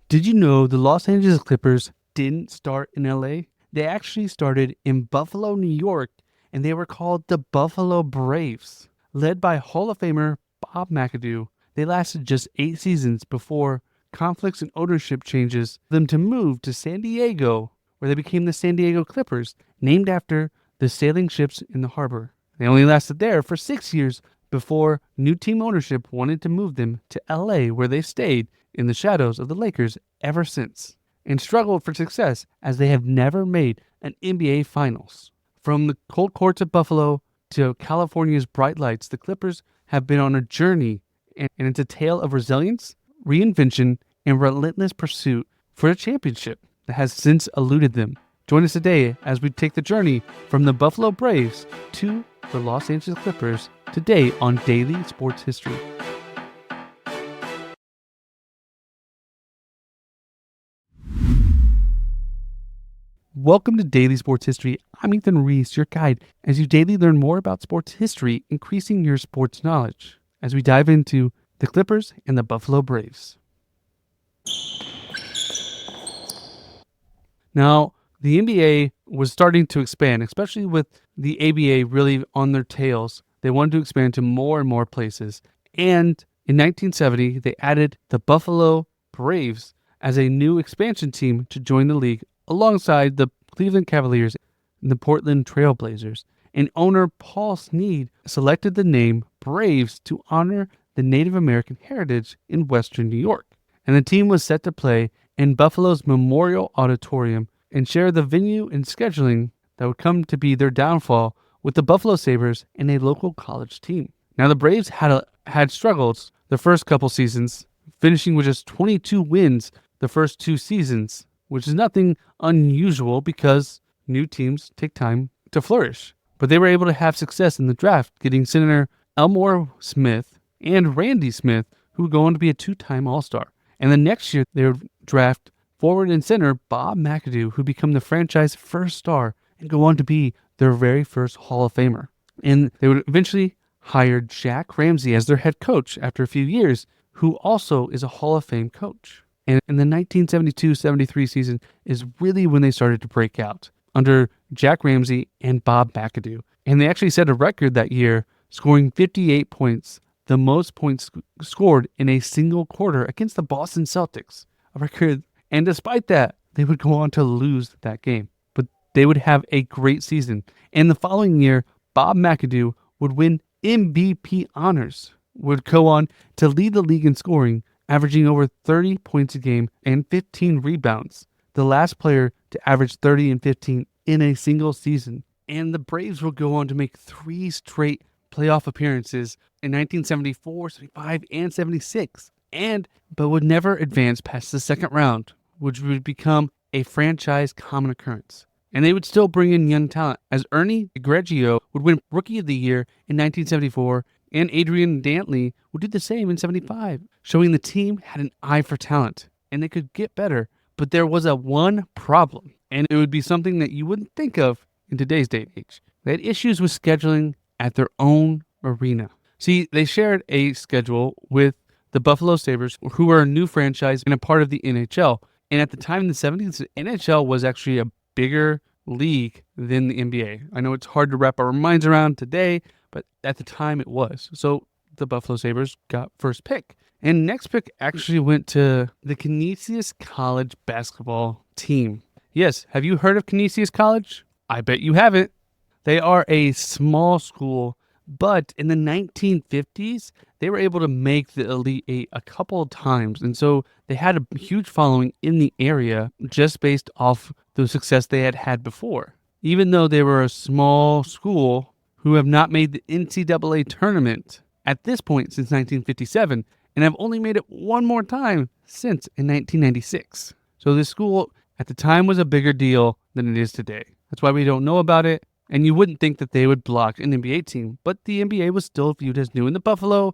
Did you know the Los Angeles Clippers didn't start in LA? They actually started in Buffalo, New York, and they were called the Buffalo Braves. Led by Hall of Famer Bob McAdoo, they lasted just 8 seasons before conflicts and ownership changes them to move to San Diego, where they became the San Diego Clippers, named after the sailing ships in the harbor. They only lasted there for 6 years before new team ownership wanted to move them to LA, where they stayed in the shadows of the Lakers ever since, and struggled for success as they have never made an NBA Finals. From the cold courts of Buffalo to California's bright lights, the Clippers have been on a journey, and it's a tale of resilience, reinvention, and relentless pursuit for a championship that has since eluded them. Join us today as we take the journey from the Buffalo Braves to the Los Angeles Clippers today on Daily Sports History. Welcome to Daily Sports History. I'm Ethan Reese, your guide, as you daily learn more about sports history, increasing your sports knowledge, as we dive into the Clippers and the Buffalo Braves. Now, the NBA was starting to expand, especially with the ABA really on their tails. They wanted to expand to more and more places. And in 1970, they added the Buffalo Braves as a new expansion team to join the league alongside the Cleveland Cavaliers and the Portland Trail Blazers. And owner Paul Snead selected the name Braves to honor the Native American heritage in Western New York. And the team was set to play in Buffalo's Memorial Auditorium and share the venue and scheduling that would come to be their downfall with the Buffalo Sabres and a local college team. Now, the Braves had struggles the first couple seasons, finishing with just 22 wins the first 2 seasons, which is nothing unusual because new teams take time to flourish. But they were able to have success in the draft, getting center Elmore Smith and Randy Smith, who would go on to be a 2-time All-Star. And the next year, they would draft forward and center Bob McAdoo, who became the franchise first star and go on to be their very first Hall of Famer. And they would eventually hire Jack Ramsey as their head coach after a few years, who also is a Hall of Fame coach. And in the 1972-73 season is really when they started to break out under Jack Ramsey and Bob McAdoo. And they actually set a record that year, scoring 58 points, the most points scored in a single quarter against the Boston Celtics, a record. And despite that, they would go on to lose that game. But they would have a great season. And the following year, Bob McAdoo would win MVP honors, would go on to lead the league in scoring, averaging over 30 points a game and 15 rebounds, the last player to average 30 and 15 in a single season. And the Braves would go on to make 3 straight playoff appearances in 1974, 75, and 76, but would never advance past the second round, which would become a franchise common occurrence. And they would still bring in young talent, as Ernie Greggio would win Rookie of the Year in 1974, and Adrian Dantley would do the same in 75, showing the team had an eye for talent, and they could get better. But there was one problem, and it would be something that you wouldn't think of in today's day and age. They had issues with scheduling at their own arena. See, they shared a schedule with the Buffalo Sabres, who were a new franchise and a part of the NHL. And at the time in the 70s, the NHL was actually a bigger league than the NBA. I know it's hard to wrap our minds around today, but at the time it was. So the Buffalo Sabres got first pick. And next pick actually went to the Canisius College basketball team. Yes, have you heard of Canisius College? I bet you haven't. They are a small school, but in the 1950s, they were able to make the Elite Eight a couple of times. And so they had a huge following in the area just based off the success they had had before. Even though they were a small school who have not made the NCAA tournament at this point since 1957, and have only made it one more time since in 1996. So this school at the time was a bigger deal than it is today. That's why we don't know about it. And you wouldn't think that they would block an NBA team, but the NBA was still viewed as new, and the Buffalo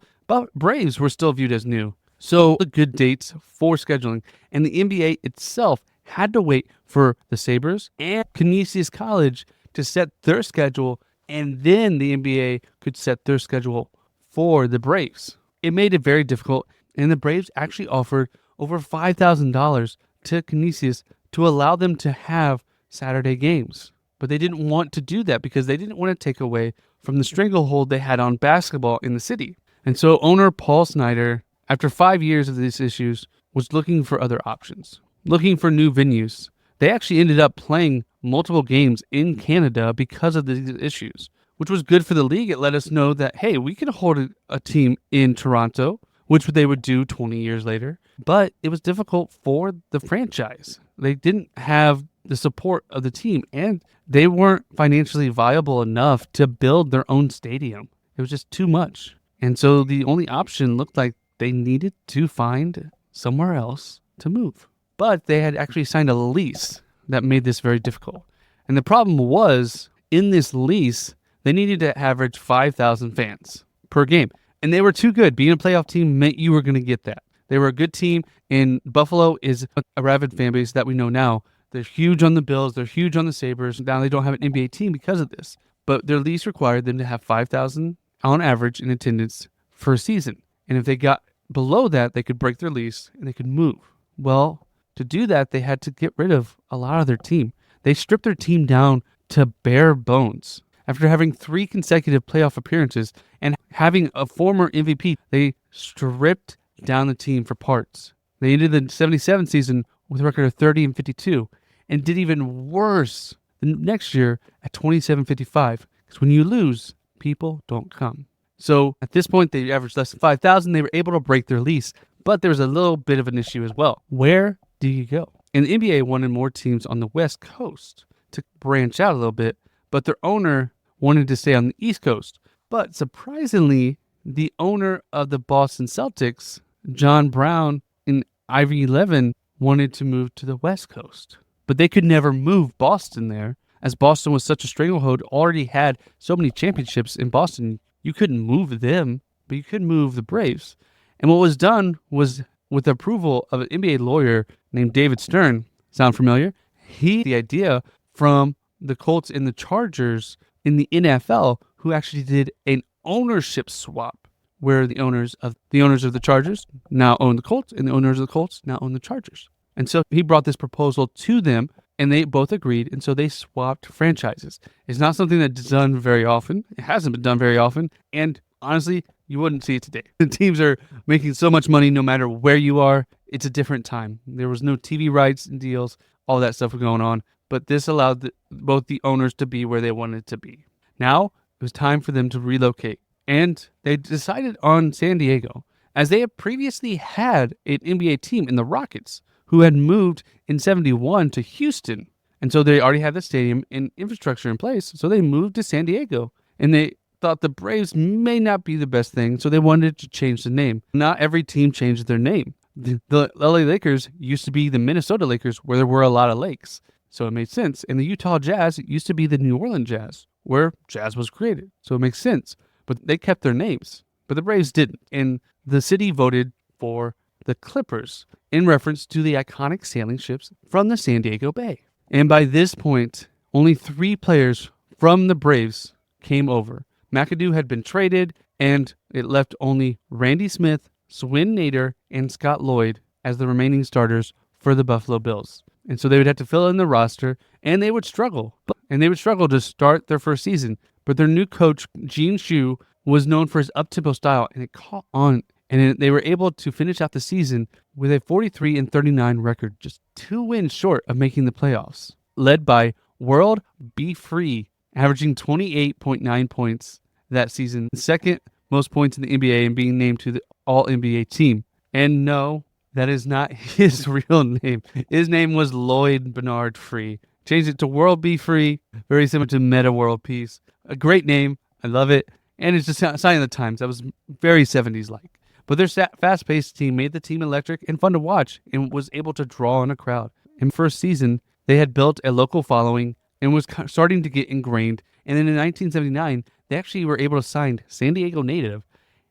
Braves were still viewed as new. So the good dates for scheduling, and the NBA itself had to wait for the Sabres and Canisius College to set their schedule, and then the NBA could set their schedule for the Braves. It made it very difficult, and the Braves actually offered over $5,000 to Canisius to allow them to have Saturday games. But they didn't want to do that because they didn't want to take away from the stranglehold they had on basketball in the city. And so owner Paul Snyder, after 5 years of these issues, was looking for other options, looking for new venues. They actually ended up playing multiple games in Canada because of these issues, which was good for the league. It let us know that, hey, we can hold a team in Toronto, which they would do 20 years later. But it was difficult for the franchise. They didn't have the support of the team, and they weren't financially viable enough to build their own stadium. It was just too much. And so the only option looked like they needed to find somewhere else to move. But they had actually signed a lease that made this very difficult. And the problem was, in this lease, they needed to average 5,000 fans per game. And they were too good. Being a playoff team meant you were going to get that. They were a good team, and Buffalo is a rabid fan base that we know now. They're huge on the Bills. They're huge on the Sabres. Now they don't have an NBA team because of this. But their lease required them to have 5,000 on average in attendance for a season. And if they got below that, they could break their lease and they could move. Well, to do that, they had to get rid of a lot of their team. They stripped their team down to bare bones. After having 3 consecutive playoff appearances and having a former MVP, they stripped down the team for parts. They ended the 77 season with a record of 30-52 and did even worse the next year at 27-55. Because when you lose, people don't come. So at this point, they averaged less than 5,000. They were able to break their lease, but there was a little bit of an issue as well. Where do you go? And the NBA wanted more teams on the West Coast to branch out a little bit, but their owner wanted to stay on the East Coast. But surprisingly, the owner of the Boston Celtics, John Brown and Ivy Levin, wanted to move to the West Coast. But they could never move Boston there, as Boston was such a stranglehold, already had so many championships in Boston. You couldn't move them, but you could move the Braves. And what was done was, with the approval of an NBA lawyer named David Stern, sound familiar? The idea from the Colts and the Chargers in the NFL, who actually did an ownership swap, where the owners of the Chargers now own the Colts, and the owners of the Colts now own the Chargers. And so he brought this proposal to them, and they both agreed, and so they swapped franchises. It's not something that's done very often. It hasn't been done very often, and honestly, you wouldn't see it today. The teams are making so much money no matter where you are. It's a different time. There was no TV rights and deals. All that stuff was going on, but this allowed both the owners to be where they wanted to be. Now, it was time for them to relocate, and they decided on San Diego, as they had previously had an NBA team in the Rockets, who had moved in 71 to Houston. And so they already had the stadium and infrastructure in place. So they moved to San Diego, and they thought the Braves may not be the best thing. So they wanted to change the name. Not every team changed their name. The LA Lakers used to be the Minnesota Lakers, where there were a lot of lakes. So it made sense. And the Utah Jazz used to be the New Orleans Jazz, where jazz was created. So it makes sense. But they kept their names. But the Braves didn't. And the city voted for the Clippers, in reference to the iconic sailing ships from the San Diego Bay. And by this point, only 3 players from the Braves came over. McAdoo had been traded, and it left only Randy Smith, Swin Nader, and Scott Lloyd as the remaining starters for the Buffalo Bills. And so they would have to fill in the roster, and they would struggle. To start their first season. But their new coach, Gene Shue, was known for his up-tempo style, and it caught on. And they were able to finish out the season with a 43-39 record, just 2 wins short of making the playoffs, led by World B. Free, averaging 28.9 points that season, second most points in the NBA, and being named to the All-NBA team. And no, that is not his real name. His name was Lloyd Bernard Free. Changed it to World B. Free, very similar to Meta World Peace. A great name. I love it. And it's just a sign of the times. That was very 70s-like. But their fast-paced team made the team electric and fun to watch, and was able to draw in a crowd. In the first season, they had built a local following and was starting to get ingrained. And then in 1979, they actually were able to sign San Diego native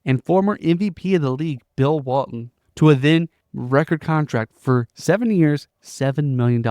and former MVP of the league, Bill Walton, to a then record contract for 7 years, $7 million,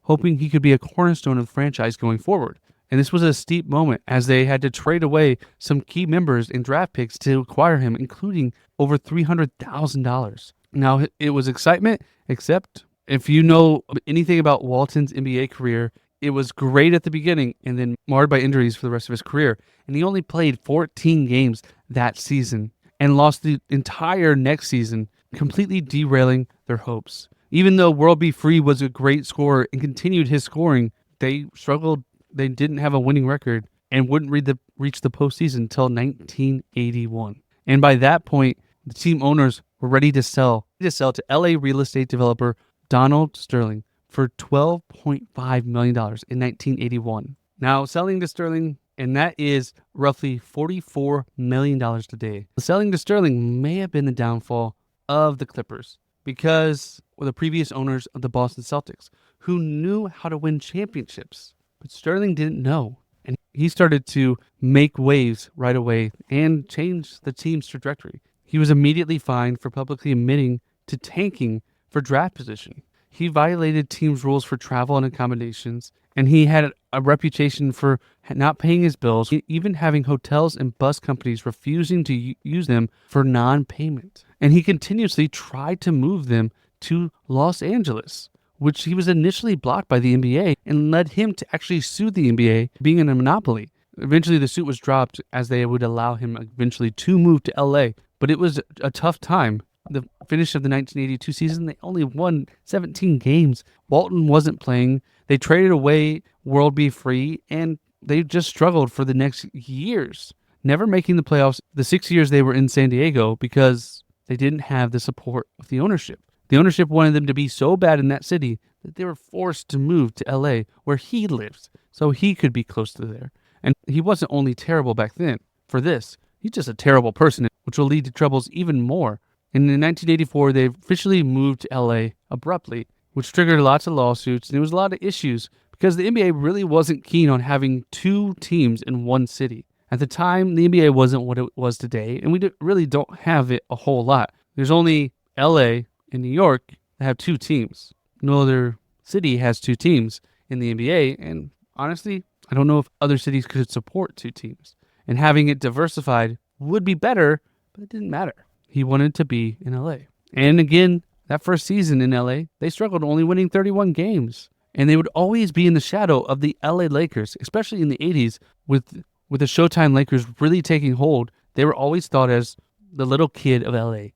hoping he could be a cornerstone of the franchise going forward. And this was a steep moment, as they had to trade away some key members and draft picks to acquire him, including over $300,000. Now, it was excitement, except if you know anything about Walton's NBA career, it was great at the beginning and then marred by injuries for the rest of his career. And he only played 14 games that season and lost the entire next season, completely derailing their hopes. Even though World B. Free was a great scorer and continued his scoring, they struggled. They didn't have a winning record and wouldn't reach the postseason until 1981. And by that point, the team owners were ready to sell to LA real estate developer Donald Sterling for $12.5 million in 1981. Now, selling to Sterling, and that is roughly $44 million today. Selling to Sterling may have been the downfall of the Clippers because of the previous owners of the Boston Celtics, who knew how to win championships. But Sterling didn't know. And he started to make waves right away and change the team's trajectory. He was immediately fined for publicly admitting to tanking for draft position. He violated teams' rules for travel and accommodations, and he had a reputation for not paying his bills, even having hotels and bus companies refusing to use them for non-payment. And he continuously tried to move them to Los Angeles, which he was initially blocked by the NBA and led him to actually sue the NBA, being in a monopoly. Eventually, the suit was dropped as they would allow him eventually to move to LA, but it was a tough time. The finish of the 1982 season, they only won 17 games. Walton wasn't playing. They traded away World B. Free, and they just struggled for the next years, never making the playoffs the 6 years they were in San Diego because they didn't have the support of the ownership. The ownership wanted them to be so bad in that city that they were forced to move to LA, where he lives, so he could be close to there. And he wasn't only terrible back then. For this, he's just a terrible person, which will lead to troubles even more. And in 1984, they officially moved to LA abruptly, which triggered lots of lawsuits, and there was a lot of issues because the NBA really wasn't keen on having two teams in one city. At the time, the NBA wasn't what it was today, and we really don't have it a whole lot. There's only LA and New York that have two teams. No other city has two teams in the NBA, and honestly, I don't know if other cities could support two teams. And having it diversified would be better, but it didn't matter. He wanted to be in LA. And again, that first season in LA, they struggled, only winning 31 games. And they would always be in the shadow of the LA Lakers, especially in the 80s, with the Showtime Lakers really taking hold. They were always thought as the little kid of LA.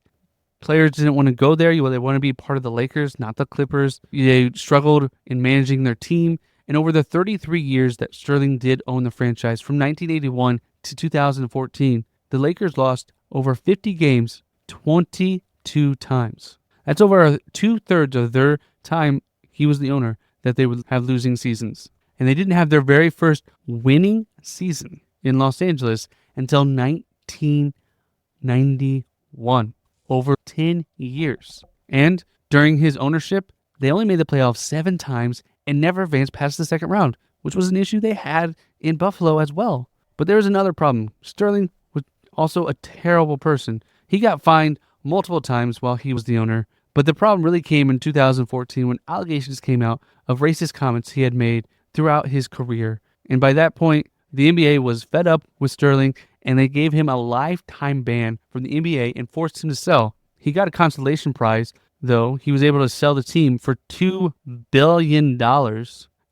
Players didn't want to go there. They want to be part of the Lakers, not the Clippers. They struggled in managing their team. And over the 33 years that Sterling did own the franchise, from 1981 to 2014, the Lakers lost over 50 games 22 times. That's over 2/3 of their time he was the owner that they would have losing seasons. And they didn't have their very first winning season in Los Angeles until 1991, over 10 years. And during his ownership, they only made the playoffs 7 times and never advanced past the second round, which was an issue they had in Buffalo as well. But there was another problem. Sterling was also a terrible person. He got fined multiple times while he was the owner, but the problem really came in 2014 when allegations came out of racist comments he had made throughout his career. And by that point, the NBA was fed up with Sterling, and they gave him a lifetime ban from the NBA and forced him to sell. He got a consolation prize, though. He was able to sell the team for $2 billion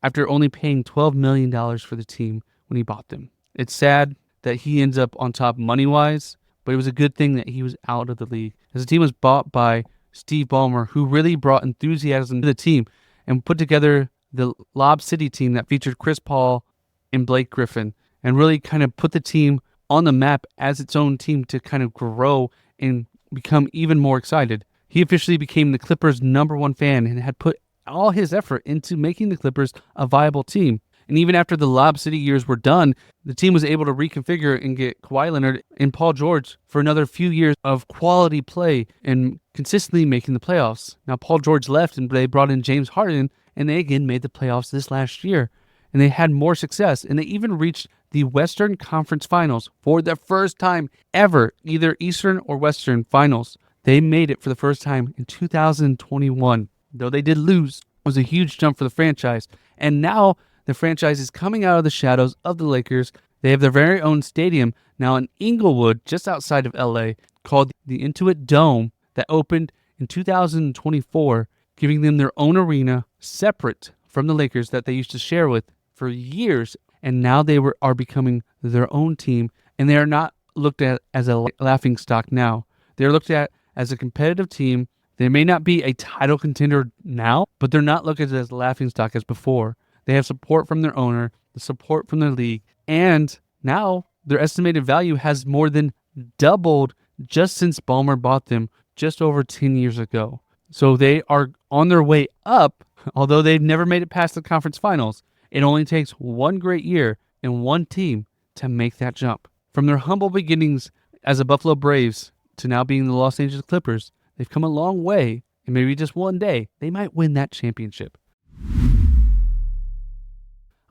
after only paying $12 million for the team when he bought them. It's sad that he ends up on top money-wise, but it was a good thing that he was out of the league, as the team was bought by Steve Ballmer, who really brought enthusiasm to the team and put together the Lob City team that featured Chris Paul and Blake Griffin, and really kind of put the team on the map as its own team to kind of grow and become even more excited. He officially became the Clippers' #1 fan and had put all his effort into making the Clippers a viable team. And even after the Lob City years were done, the team was able to reconfigure and get Kawhi Leonard and Paul George for another few years of quality play and consistently making the playoffs. Now, Paul George left and they brought in James Harden, and they again made the playoffs this last year. And they had more success, and they even reached the Western Conference Finals for the first time ever, either Eastern or Western Finals. They made it for the first time in 2021. Though they did lose, it was a huge jump for the franchise. And now the franchise is coming out of the shadows of the Lakers. They have their very own stadium now in Inglewood, just outside of LA, called the Intuit Dome, that opened in 2024, giving them their own arena separate from the Lakers that they used to share with for years. And now are becoming their own team, and they are not looked at as a laughing stock now. They're looked at as a competitive team. They may not be a title contender now, but they're not looked at as a laughing stock as before. They have support from their owner, the support from their league, and now their estimated value has more than doubled just since Ballmer bought them just over 10 years ago. So they are on their way up, although they've never made it past the conference finals. It only takes one great year and one team to make that jump. From their humble beginnings as the Buffalo Braves to now being the Los Angeles Clippers, they've come a long way, and maybe just one day they might win that championship.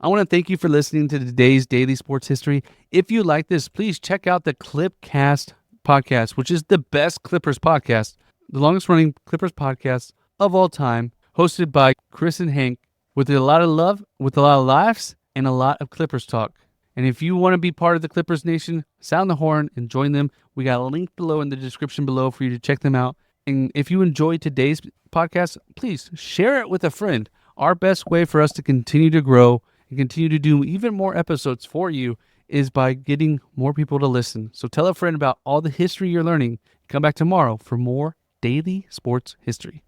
I want to thank you for listening to today's Daily Sports History. If you like this, please check out the Clipcast podcast, which is the best Clippers podcast, the longest running Clippers podcast of all time, hosted by Chris and Hank, with a lot of love, with a lot of laughs, and a lot of Clippers talk. And if you want to be part of the Clippers Nation, sound the horn and join them. We got a link below in the description below for you to check them out. And if you enjoyed today's podcast, please share it with a friend. Our best way for us to continue to grow and continue to do even more episodes for you is by getting more people to listen. So tell a friend about all the history you're learning. Come back tomorrow for more Daily Sports History.